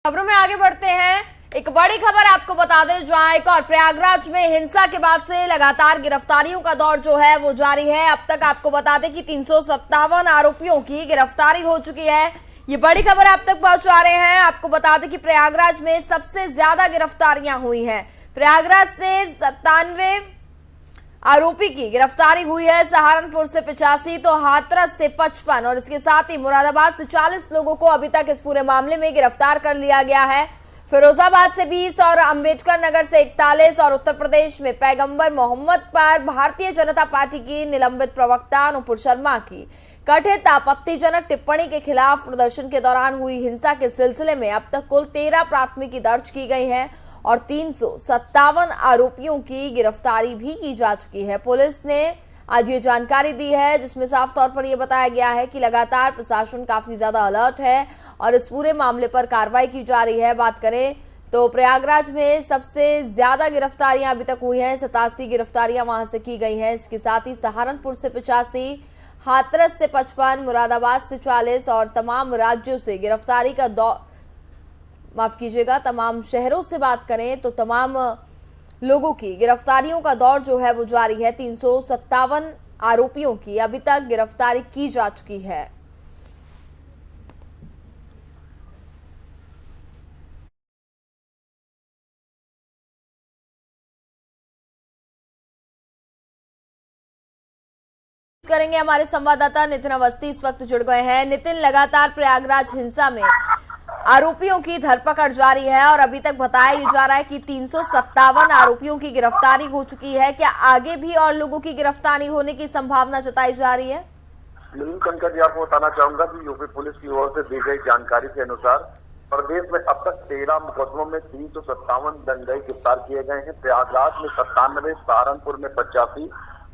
खबरों में आगे बढ़ते हैं। एक बड़ी खबर आपको बता दें, जहां एक और प्रयागराज में हिंसा के बाद से लगातार गिरफ्तारियों का दौर जो है वो जारी है। अब तक आपको बता दें कि 357 आरोपियों की गिरफ्तारी हो चुकी है। ये बड़ी खबर आप तक पहुंचा रहे हैं। आपको बता दें कि प्रयागराज में सबसे ज्यादा गिरफ्तारियां हुई हैं। प्रयागराज से 97 आरोपी की गिरफ्तारी हुई है, सहारनपुर से 85 तो हाथरस से 55 और इसके साथ ही मुरादाबाद से 40 लोगों को अभी तक इस पूरे मामले में गिरफ्तार कर लिया गया है। फिरोजाबाद से 20 और अंबेडकर नगर से 41 और उत्तर प्रदेश में पैगंबर मोहम्मद पर भारतीय जनता पार्टी की निलंबित प्रवक्ता अनुपुर शर्मा की कथित आपत्तिजनक टिप्पणी के खिलाफ प्रदर्शन के दौरान हुई हिंसा के सिलसिले में अब तक कुल 13 प्राथमिकी दर्ज की गई है और 357 आरोपियों की गिरफ्तारी भी की जा चुकी है। पुलिस ने आज ये जानकारी दी है, जिसमें साफ तौर पर यह बताया गया है कि लगातार प्रशासन काफी ज्यादा अलर्ट है और इस पूरे मामले पर कार्रवाई की जा रही है। बात करें तो प्रयागराज में सबसे ज्यादा गिरफ्तारियां अभी तक हुई हैं, 87 गिरफ्तारियां वहां से की गई हैं। इसके साथ ही सहारनपुर से 85, हाथरस से 55, मुरादाबाद से 40 और तमाम राज्यों से गिरफ्तारी का तमाम शहरों से बात करें तो तमाम लोगों की गिरफ्तारियों का दौर जो है वो जारी है। 357 आरोपियों की अभी तक गिरफ्तारी की जा चुकी है। करेंगे हमारे संवाददाता नितिन अवस्थी इस वक्त जुड़ गए हैं। नितिन, लगातार प्रयागराज हिंसा में आरोपियों की धरपकड़ जारी है और अभी तक बताया जा रहा है कि 357 आरोपियों की गिरफ्तारी हो चुकी है। क्या आगे भी और लोगों की गिरफ्तारी होने की संभावना जताई जा रही है? कंकर जी, आपको बताना चाहूंगा कि यूपी पुलिस की ओर से दी गई जानकारी के अनुसार प्रदेश में अब तक 13 मुकदमों में 357 दंगाई गिरफ्तार किए गए हैं। प्रयागराज में 97, सहारनपुर में 85,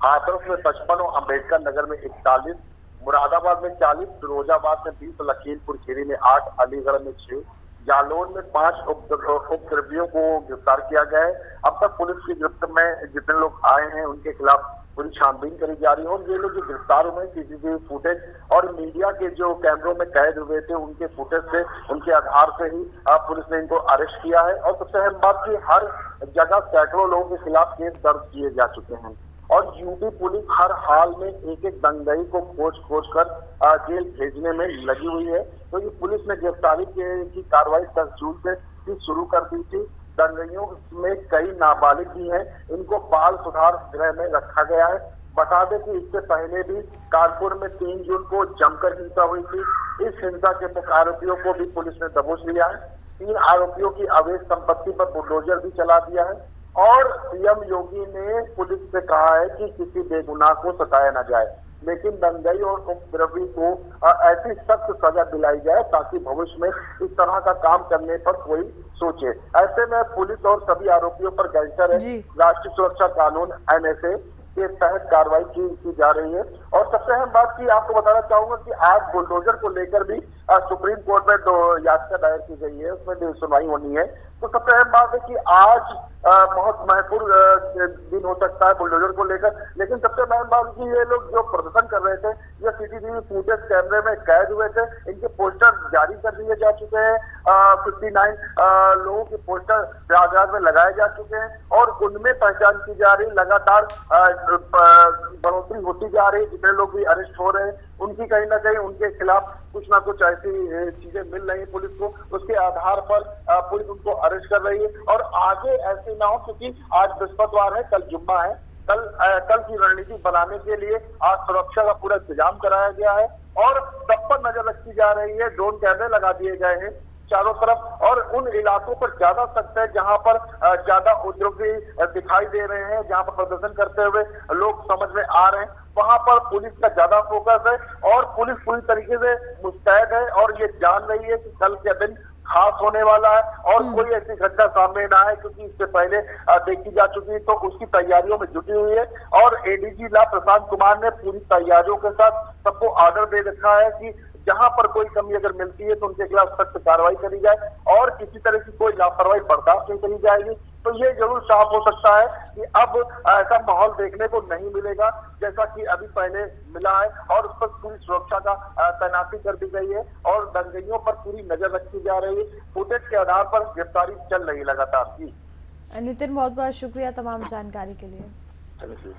हाथरस में 55 और अम्बेडकर नगर में 41, मुरादाबाद में 40, फिरोजाबाद में 20, लखीमपुर खीरी में 8, अलीगढ़ में 6, जालौन में 5 उपद्रवियों को गिरफ्तार किया गया है। अब तक पुलिस की गिरफ्त में जितने लोग आए हैं उनके खिलाफ पूरी छानबीन करी जा रही है और ये लोग जो गिरफ्तार हुए सीसीटीवी फुटेज और मीडिया के जो कैमरों में कैद हुए थे उनके फुटेज से, उनके आधार से ही पुलिस ने इनको अरेस्ट किया है। और सबसे अहम बात की हर जगह सैकड़ों लोगों के खिलाफ केस दर्ज किए जा चुके हैं और यूपी पुलिस हर हाल में एक एक दंगाई को खोज कर जेल भेजने में लगी हुई है। तो ये पुलिस ने गिरफ्तारी की कार्रवाई 10 जून से शुरू कर दी थी। दंगाइयों में कई नाबालिग भी हैं, इनको बाल सुधार गृह में रखा गया है। बता दें कि इससे पहले भी कानपुर में 3 जून को जमकर हिंसा हुई थी। इस हिंसा के आरोपियों को भी पुलिस ने दबोच लिया है। 3 आरोपियों की अवैध संपत्ति पर बुलडोजर भी चला दिया है और सीएम योगी ने पुलिस से कहा है कि किसी बेगुनाह को सताया न जाए, लेकिन दंगाई और उपद्रवी को ऐसी सख्त सजा दिलाई जाए ताकि भविष्य में इस तरह का काम करने पर कोई सोचे। ऐसे में पुलिस और सभी आरोपियों पर गैंगस्टर राष्ट्रीय सुरक्षा कानून NSA के तहत कार्रवाई की जा रही है। और सबसे अहम बात की आपको बताना चाहूंगा कि आज बुलडोजर को लेकर भी सुप्रीम कोर्ट में 2 याचिका दायर की गई है, उसमें सुनवाई होनी है। तो सबसे अहम बात है कि आज बहुत महत्वपूर्ण दिन हो सकता है बुलडोजर को लेकर, लेकिन सबसे अहम बात की ये लोग जो प्रदर्शन कर रहे थे, ये सीसीटीवी फुटेज कैमरे में कैद हुए थे, इनके पोस्टर जारी कर दिए जा चुके हैं। 59 लोगों के पोस्टर प्रयागराज में लगाए जा चुके हैं और उनमें पहचान की जा रही, लगातार बढ़ोतरी होती जा रही। जितने लोग भी अरेस्ट हो रहे हैं उनकी कहीं ना कहीं उनके खिलाफ कुछ ना कुछ ऐसी चीजें मिल रही है पुलिस को, उसके आधार पर पुलिस उनको अरेस्ट कर रही है। और आगे ऐसे ना हो, क्योंकि आज बृहस्पतिवार है, कल जुम्मा है, कल की रणनीति बनाने के लिए आज सुरक्षा का पूरा इंतजाम कराया गया है और सब पर नजर रखी जा रही है। ड्रोन कैमरे लगा दिए गए हैं चारों तरफ और उन इलाकों पर ज्यादा सख्त है जहां पर ज्यादा उपद्रवी दिखाई दे रहे हैं, जहां पर प्रदर्शन करते हुए लोग समझ में आ रहे हैं, वहां पर पुलिस का ज्यादा फोकस है और पुलिस पूरी तरीके से मुस्तैद है और ये जान रही है कि कल के दिन खास होने वाला है और कोई ऐसी घटना सामने ना आए, क्योंकि इससे पहले देखी जा चुकी है। तो उसकी तैयारियों में जुटी हुई है और ADG ला प्रशांत कुमार ने पूरी तैयारियों के साथ सबको ऑर्डर दे रखा है कि जहां पर कोई कमी अगर मिलती है तो उनके खिलाफ सख्त कार्रवाई करी जाए और किसी तरह की कोई लापरवाही बर्दाश्त नहीं करी जाएगी। तो ये जरूर साफ हो सकता है कि अब ऐसा माहौल देखने को नहीं मिलेगा जैसा कि अभी पहले मिला है, और उस पर पूरी सुरक्षा का तैनाती कर दी गई है और दंगइयों पर पूरी नजर रखी जा रही है। फुटेज के आधार पर गिरफ्तारी चल रही है लगातार। जी नितिन, बहुत बहुत शुक्रिया तमाम जानकारी के लिए। चलिए।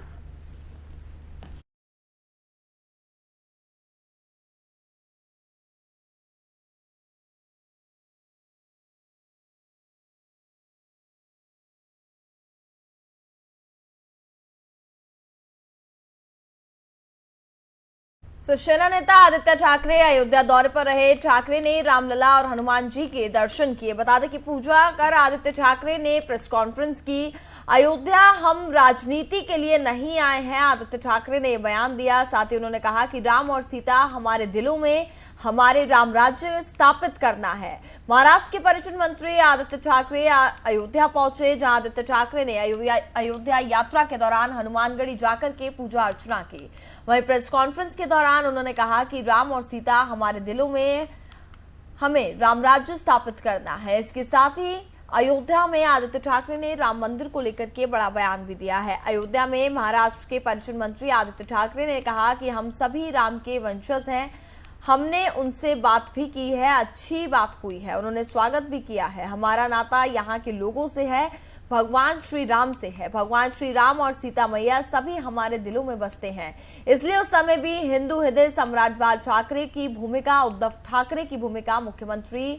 शिवसेना नेता आदित्य ठाकरे अयोध्या दौरे पर रहे। ठाकरे ने रामलला और हनुमान जी के दर्शन किए। बता दें कि पूजा कर आदित्य ठाकरे ने प्रेस कॉन्फ्रेंस की। अयोध्या हम राजनीति के लिए नहीं आए हैं, आदित्य ठाकरे ने यह बयान दिया। साथ ही उन्होंने कहा कि राम और सीता हमारे दिलों में हमारे राम राज्य स्थापित करना है। महाराष्ट्र के पर्यटन मंत्री आदित्य ठाकरे अयोध्या पहुंचे, जहां आदित्य ठाकरे ने अयोध्या यात्रा के दौरान हनुमानगढ़ी जाकर के पूजा अर्चना की। वहीं प्रेस कॉन्फ्रेंस के दौरान उन्होंने कहा कि राम और सीता हमारे दिलों में हमें राम राज्य स्थापित करना है। इसके साथ ही अयोध्या में आदित्य ठाकरे ने राम मंदिर को लेकर के बड़ा बयान भी दिया है। अयोध्या में महाराष्ट्र के पर्यटन मंत्री आदित्य ठाकरे ने कहा कि हम सभी राम के वंशज हैं, हमने उनसे बात भी की है, अच्छी बात हुई है, उन्होंने स्वागत भी किया है। हमारा नाता यहाँ के लोगों से है, भगवान श्री राम से है। भगवान श्री राम और सीता मैया सभी हमारे दिलों में बसते हैं। इसलिए उस समय भी हिंदू हृदय सम्राट बाल ठाकरे की भूमिका, उद्धव ठाकरे की भूमिका मुख्यमंत्री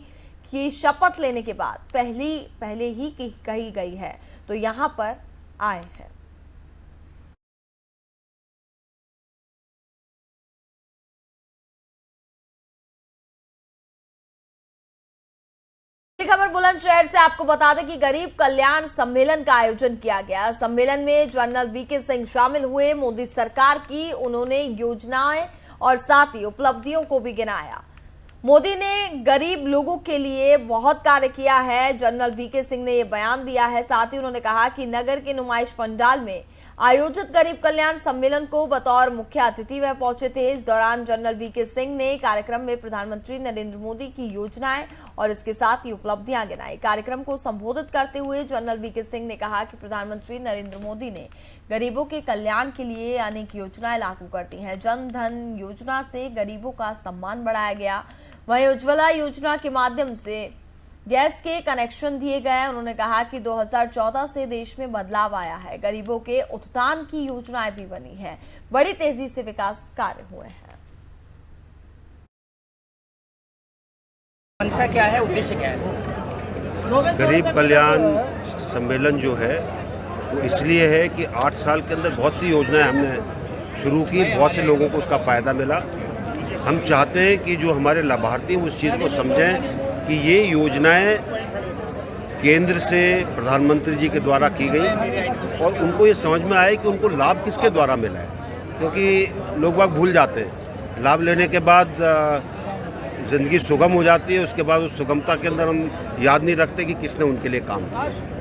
की शपथ लेने के बाद पहले ही कही गई है, तो यहाँ पर आए हैं। खबर बुलंदशहर से आपको बता दें कि गरीब कल्याण सम्मेलन का आयोजन किया गया। सम्मेलन में जनरल वीके सिंह शामिल हुए। मोदी सरकार की उन्होंने योजनाएं और साथ ही उपलब्धियों को भी गिनाया। मोदी ने गरीब लोगों के लिए बहुत कार्य किया है, जनरल वीके सिंह ने यह बयान दिया है। साथ ही उन्होंने कहा कि नगर के नुमाइश पंडाल में आयोजित गरीब कल्याण सम्मेलन को बतौर मुख्य अतिथि वह पहुंचे थे। इस दौरान जनरल वीके सिंह ने कार्यक्रम में प्रधानमंत्री नरेंद्र मोदी की योजनाएं और इसके साथ ही उपलब्धियां गिनाई। कार्यक्रम को संबोधित करते हुए जनरल वीके सिंह ने कहा कि प्रधानमंत्री नरेंद्र मोदी ने गरीबों के कल्याण के लिए अनेक योजनाएं लागू कर दी हैं। जन धन योजना से गरीबों का सम्मान बढ़ाया गया। वहीं उज्ज्वला योजना के माध्यम से गैस के कनेक्शन दिए गए। उन्होंने कहा कि 2014 से देश में बदलाव आया है, गरीबों के उत्थान की योजनाएं भी बनी हैं, बड़ी तेजी से विकास कार्य हुए हैं। मंशा क्या है, उद्देश्य क्या है? गरीब कल्याण सम्मेलन जो है वो इसलिए है कि 8 साल के अंदर बहुत सी योजनाएं हमने शुरू की, बहुत से लोगों को उसका फ़ायदा मिला। हम चाहते हैं कि जो हमारे लाभार्थी हैं उस चीज़ को समझें कि ये योजनाएं केंद्र से प्रधानमंत्री जी के द्वारा की गई और उनको ये समझ में आए कि उनको लाभ किसके द्वारा मिला है, क्योंकि लोग बाग भूल जाते हैं। लाभ लेने के बाद ज़िंदगी सुगम हो जाती है, उसके बाद उस सुगमता के अंदर हम याद नहीं रखते कि किसने उनके लिए काम किया।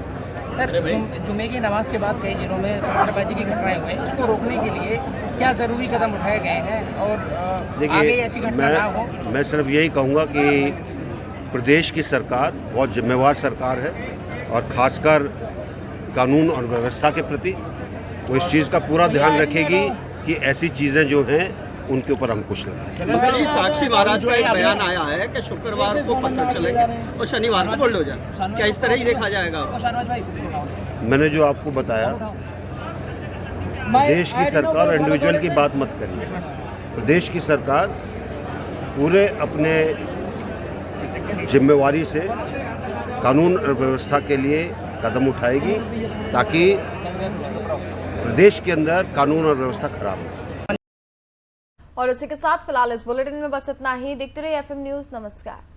सर, जुमे की नमाज के बाद कई जिलों में पत्थरबाजी की घटनाएं हुई, इसको रोकने के लिए क्या ज़रूरी कदम उठाए गए हैं और आगे ऐसी घटना ना हो? मैं सिर्फ यही कहूँगा कि प्रदेश की सरकार बहुत जिम्मेवार सरकार है और खासकर कानून और व्यवस्था के प्रति वो इस चीज़ का पूरा ध्यान रखेगी कि ऐसी चीज़ें जो हैं उनके ऊपर अंकुश लगाएं। साक्षी महाराज का एक बयान आया है कि शुक्रवार को पत्थर चलेंगे और शनिवार को बुलडोजर, क्या इस तरह ही देखा जाएगा? मैंने जो आपको बताया, देश की सरकार इंडिविजुअल की बात मत करिए। प्रदेश की सरकार पूरे अपने जिम्मेवारी से कानून और व्यवस्था के लिए कदम उठाएगी ताकि प्रदेश के अंदर कानून और व्यवस्था खराब हो। और इसी के साथ फिलहाल इस बुलेटिन में बस इतना ही। देखते रहिए FM न्यूज़। नमस्कार।